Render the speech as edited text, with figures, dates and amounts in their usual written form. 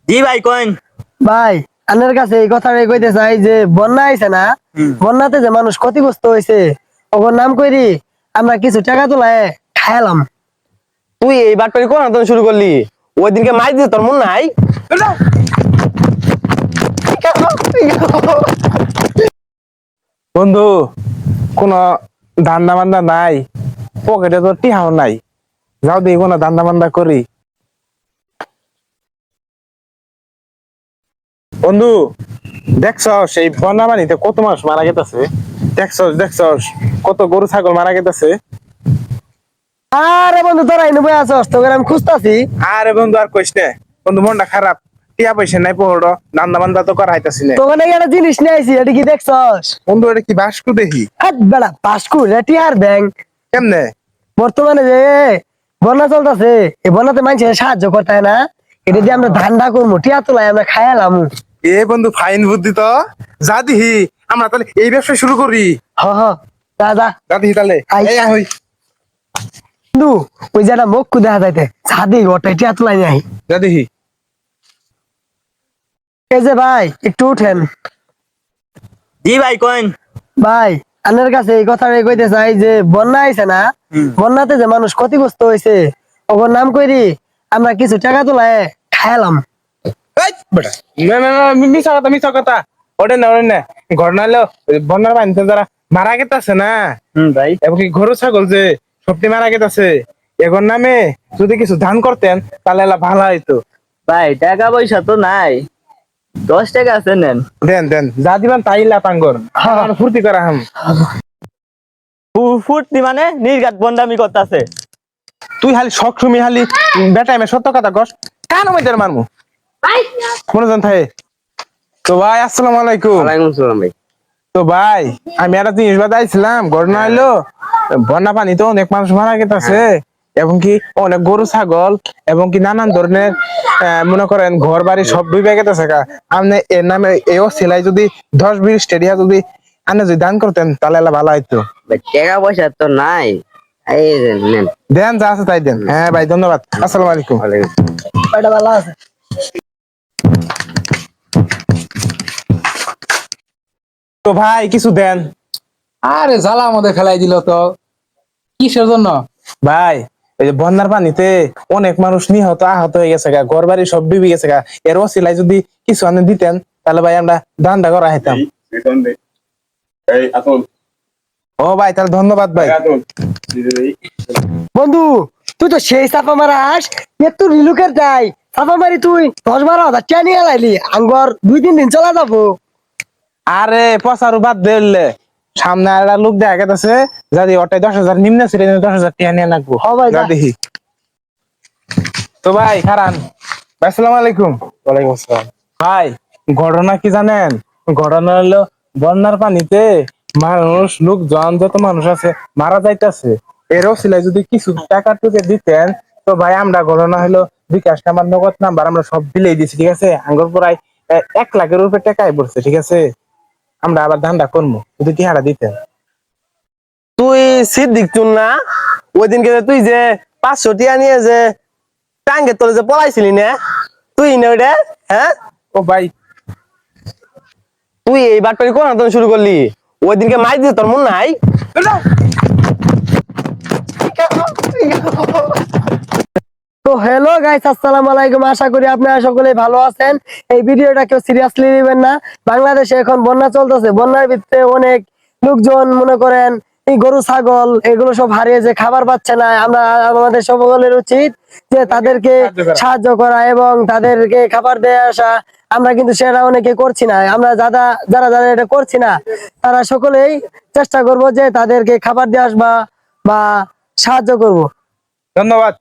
জি ভাই কইন। ভাই আনের কাছে এই কথাটাই কইতে চাই যে বন্যা আইছে না, বন্যাতে যে মানুষ ক্ষতিগ্রস্ত হয়েছে ওর নাম কইরি আমরা কিছু টাকা তোলায় খাইলাম। তুই এই বাটপারি কোন আন্দোলন শুরু করলি? ওই দিনকে মাই দিতে তোর মন নাই? বন্ধু কোন ধান্দা বান্দা নাই, পকেটে তো টিহাও নাই, যাও দেখি কোন ধান্দা বান্দা করি। বন্ধু দেখছ সেই বন্যা পানিতে কত মানুষ মারা গেছে, দেখছস কত গরু ছাগল মারা গেছে। আরে বন্ধু তোরা এনে বই আছস তোকে আমি খুঁজতাছি। আরে বন্ধু আর কইস না, বন্ধু মনটা খারাপ, টিয়া পয়সা নাই, পড়ো ধান্দা বান্দা তো করাইতাছি না। তোকে নাকি একটা জিনিস নিয়ে আইছি, এটা কি দেখছস? বন্ধু এটা কি বাসকু দেখি? বেড়া পাসকু রেটিয়ার ব্যাংক। কেমনে? বর্তমানে যে বন্যা চলতেছে এই বন্যাতে মানুষের সাহায্য করতে হয় না, এটা দিয়ে আমরা ধান্দা করবো, টিয়া তোলাই আমরা খাইলাম। এ বন্ধু ফাইন বুদ্ধি তো, যা দিহি আমরা তাহলে এই ব্যবসা শুরু করি। হ হ যা যা যা দিহি তাহলে। আই। এই আয় হই। বন্ধু ওই যে একটা মুখ দেখা যাইতে সাদি ওটাই টিয়া তোলাই নাই। যা দিহি। এই যে ভাই একটু উঠেন। জি ভাই কইন। ভাই আনের কাছে এই কথাটাই কইতে চাই যে বন্যা আইছে না, বন্যাতে যে মানুষ ক্ষতিগ্রস্ত হয়েছে ওর নাম কইরি আমরা কিছু টাকা তোলায় খাইলাম। এই বেটা, না না না মিছা কথা ওটা না, ওটা না। ঘটনা হলো বন্যার পানিতে যারা মারা গেছে না, ভাই এবং কি গরু ছাগল যে সবটি মারা গেছে, এগোর নামে যদি কিছু দান করতেন তাহলে এলা ভালো হইতো। ভাই টাকা পয়সা তো নাই, 10 টাকা আছে নেন। দেন দেন, যা দিবেন তাই লাতাঙ্গর ফুর্তি করা হাম। ফুর্তি মানে নির্ঘাত বন্ডামি করতেছে। তুই খালি শখ সুমি খালি বেটাই মে সত্য কথা কস, কেন মইদের মারমু মনোজন থাকে। তো ভাই আসসালামু আলাইকুম। ওয়ালাইকুম সালাম ভাই। তো ভাই আমি একটা জিনিস বাতাইছিলাম, ঘটনা হইলো বন্যা পানিতে অনেক মানুষ মারা গেছে, এবং কি অনেক গরু ছাগল এবং কি নানান ধরনের মনে করেন ঘর বাড়ি সব ডুবে গেছে। আপনি এর নামে এও সেলাই যদি 10-20 টাকা যদি আপনি যদি দান করতেন তাহলে এলা ভালো হইতো। ভাই টাকা পয়সা তো নাই, এই যে নেন। দেন যা আছে তাই দেন। হ্যাঁ ভাই ধন্যবাদ, আসসালামু আলাইকুম। ওয়ালাইকুম। এটা ভালো আছে। তো ভাই কিছু দেন। আরে জ্বালা মধ্যে ফেলাই দিল তো, কিসের জন্য? ভাই এই যে বন্যার পানিতে অনেক মানুষ নিহত আহত হয়ে গেছে, ঘর বাড়ি সব ডুবে গেছে, এর ওসিলায় যদি কিছু আপনি দিতেন তাহলে ভাই আমরা দানটা করা হইতাম। ও ভাই তাহলে ধন্যবাদ ভাই। বন্ধু তুই তো সেই চাপা মারাস, একটু রিলুকের যাই চাপা মারি তুই 10-12 হাজার টাকা নিয়ে লাইলি আঙ্গর 2-3 দিন চলা যাবো। আরে পচারু বাদ দিলে সামনে আর লোক দেখা গেছে, যদি ওটাই 10,000 নিম্ন ছিল 10,000 টাকা নিয়ে রাখবো। হ ভাই, যা যা। দেখি। তো ভাই খারান ভাই, আসসালামু আলাইকুম। ওয়ালাইকুম আসসালাম। ভাই ঘটনা কি জানেন? ঘটনা হলো বন্যার পানিতে মানুষ লোকজন যত মানুষ আছে মারা যাইতেছে, এরও সিলাই যদি কিছু টাকা টুকে দিতেন তো ভাই আমরা ঘটনা হলো বিকাশ নাম্বার নগদ নাম্বার আমরা সব দিলেই দিছি, ঠিক আছে? আঙ্গুর প্রায় 1 লাখের উপরে টাকাই পড়ছে, ঠিক আছে? আমরা আবার ধান্দা করবো যদি টিহারা দিতেন। তুই সিদ্দিক তুই না? ওই দিনকে তুই যে 500 টাকা নিয়ে যে টাঙ্গের তলে যে পলাইছিলি না, তুই না ওইটা? হ্যাঁ ও ভাই তুই এই বাটপারি কোন আন্দোলন শুরু করলি? ওই দিনকে মাই দিতে তোর মন নাই? তো হ্যালো গাইস, আসসালামু আলাইকুম। আশা করি আপনারা সকলে ভালো আছেন। এই ভিডিওটা কেউ সিরিয়াসলি নেবেন না। বাংলাদেশে এখন বন্যা চলতেছে, বন্যার ভিতরে অনেক লোকজন মনে করেন এই গরু ছাগল এগুলো সব হারিয়ে যে খাবার পাচ্ছে না, আমরা আমাদের সকলের উচিত যে তাদেরকে সাহায্য করা এবং তাদেরকে খাবার দিয়ে আসা। আমরা কিন্তু সেটা অনেকে করছি না, আমরা যারা যারা যারা এটা করছি না তারা সকলেই চেষ্টা করব যে তাদেরকে খাবার দিয়ে আসবা বা সাহায্য করব। ধন্যবাদ।